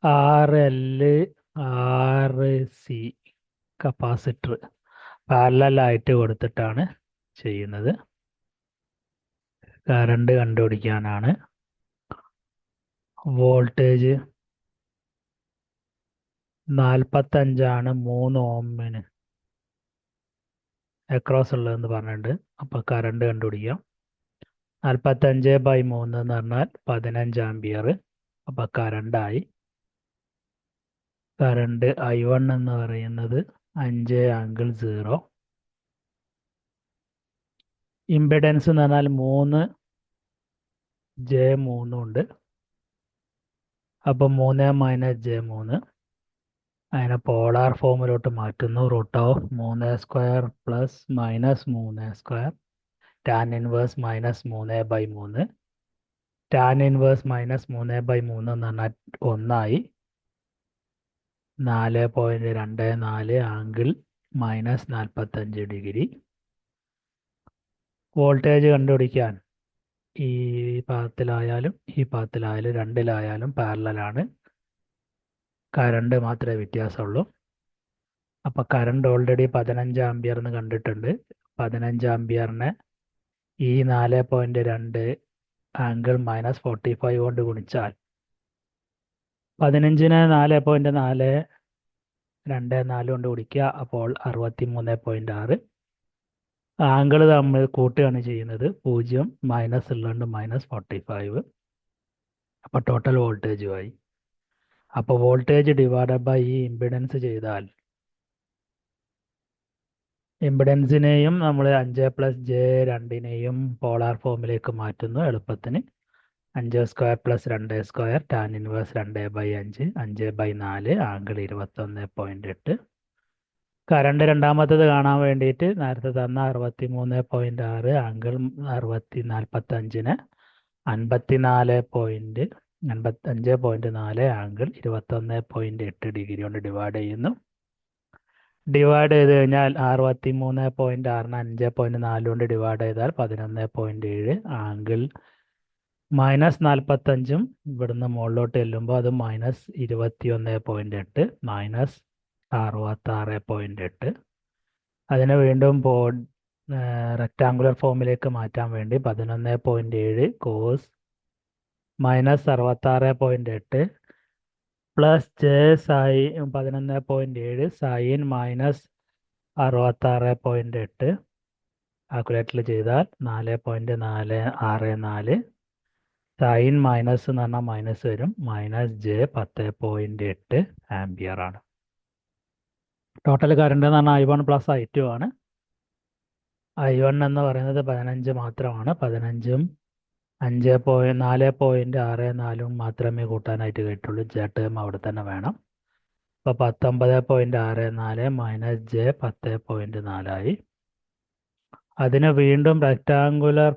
RL RC capacitor പാരലലായിട്ട് കൊടുത്തിട്ടാണ് ചെയ്യുന്നത്. Current കണ്ടുപിടിക്കാനാണ്. Voltage 45 3 ഓമിന് across ഉള്ളതെന്ന് പറഞ്ഞിട്ടുണ്ട്. അപ്പോൾ കറണ്ട് കണ്ടുപിടിക്കാം. 45/3 എന്ന് പറഞ്ഞാൽ 15 ആംപിയർ. അപ്പോൾ കറണ്ടായി. കറണ്ട് I1 എന്ന് പറയുന്നത് 5 ∠0. ഇമ്പിഡൻസ് എന്ന് പറഞ്ഞാൽ 3J3 ഉണ്ട്. അപ്പോൾ 3 - J3 അതിനെ പോളാർ ഫോമിലോട്ട് മാറ്റുന്നു. √3² + -3² tan ഇൻവേഴ്സ് -3/3. tan ഇൻവേഴ്സ് -3/3 എന്ന് പറഞ്ഞാൽ 1ആയി. 4.24 ആംഗിൾ -45 ° വോൾട്ടേജ് കണ്ടുപിടിക്കാൻ ഈ പാത്തിലായാലും ഈ പാത്തിലായാലും രണ്ടിലായാലും പാരലലാണ്. കറണ്ട് മാത്രമേ വ്യത്യാസമുള്ളൂ. അപ്പോൾ കറണ്ട് ഓൾറെഡി 15 ആംപിയർ എന്ന് കണ്ടിട്ടുണ്ട്. 15 ആംപിയറിനെ ഈ 4.2 ആംഗിൾ -45 കൊണ്ട് ഗുണിച്ചാൽ 15നെ 4.424 കൊണ്ട് ഗുണിക്കുക. അപ്പോൾ 63.6. ആംഗിൾ നമ്മൾ കൂട്ടുകയാണ് ചെയ്യുന്നത്. 0 മൈനസ് ഉള്ളതുകൊണ്ട് -45. അപ്പോൾ ടോട്ടൽ വോൾട്ടേജുമായി. അപ്പോൾ വോൾട്ടേജ് ഡിവൈഡഡ് ബൈ ഈ ഇമ്പിഡൻസ് ചെയ്താൽ ഇമ്പിഡൻസിനെയും നമ്മൾ 5 + J2 പോളാർ ഫോമിലേക്ക് മാറ്റുന്നു എളുപ്പത്തിന്. 5² + 2² tan ഇൻവേഴ്സ് 2/5 5/4 ആംഗിൾ 21.8. കറണ്ട് രണ്ടാമത്തത് കാണാൻ വേണ്ടിയിട്ട് നേരത്തെ തന്ന 63.6 ആംഗിൾ 45നെ 55.4 ആംഗിൾ 21.8 കൊണ്ട് ഡിവൈഡ് ചെയ്യുന്നു. ഡിവൈഡ് ചെയ്ത് കഴിഞ്ഞാൽ 63.6നെ 5.4 കൊണ്ട് ഡിവൈഡ് ചെയ്താൽ 11.7 ആംഗിൾ -45 ഇവിടുന്ന് മുകളിലോട്ട് ചെല്ലുമ്പോൾ അത് -21.8 -66.8. അതിനെ വീണ്ടും റെക്റ്റാങ്കുലർ ഫോമിലേക്ക് മാറ്റാൻ വേണ്ടി 11.7 cos -66.8 plus J sine 11.7 sine -66.8 കാൽക്കുലേറ്ററിൽ ചെയ്താൽ 4.464. സൈൻ മൈനസ് എന്ന് പറഞ്ഞാൽ മൈനസ് വരും. -J10.8 ആംപിയർ ആണ്. ടോട്ടൽ കറണ്ട് എന്ന് പറഞ്ഞാൽ I1 + I2 ആണ്. I1 എന്ന് പറയുന്നത് 15 മാത്രമാണ്. 15ഉം 4.64 മാത്രമേ കൂട്ടാനായിട്ട് കിട്ടുള്ളൂ. J ടേം അവിടെ തന്നെ വേണം. അപ്പോൾ 19.64 -J10.4 ആയി. അതിനെ വീണ്ടും റെക്റ്റാങ്കുലർ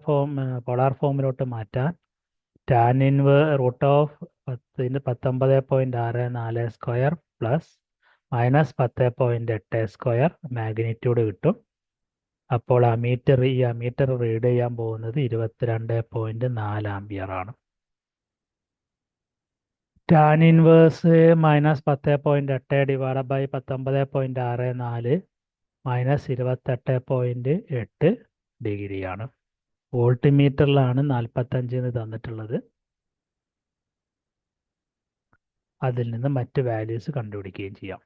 പോളാർ ഫോമിലോട്ട് മാറ്റാൻ tan -19.64² പ്ലസ് -10.82 മാഗ്നിറ്റ്യൂഡ് കിട്ടും. അപ്പോൾ ഈ അമീറ്റർ റീഡ് ചെയ്യാൻ പോകുന്നത് 22.4 ആംപിയർ ആണ്. tan ഇൻവേഴ്സ് -10.8 ഡിവൈഡ് ബൈ 19.64 -28.8 ഡിഗ്രിയാണ്. വോൾട്ട് മീറ്ററിലാണ് 45 എന്ന് തന്നിട്ടുള്ളത്. അതിൽ നിന്ന് മറ്റ് വാല്യൂസ് കണ്ടുപിടിക്കുകയും ചെയ്യാം.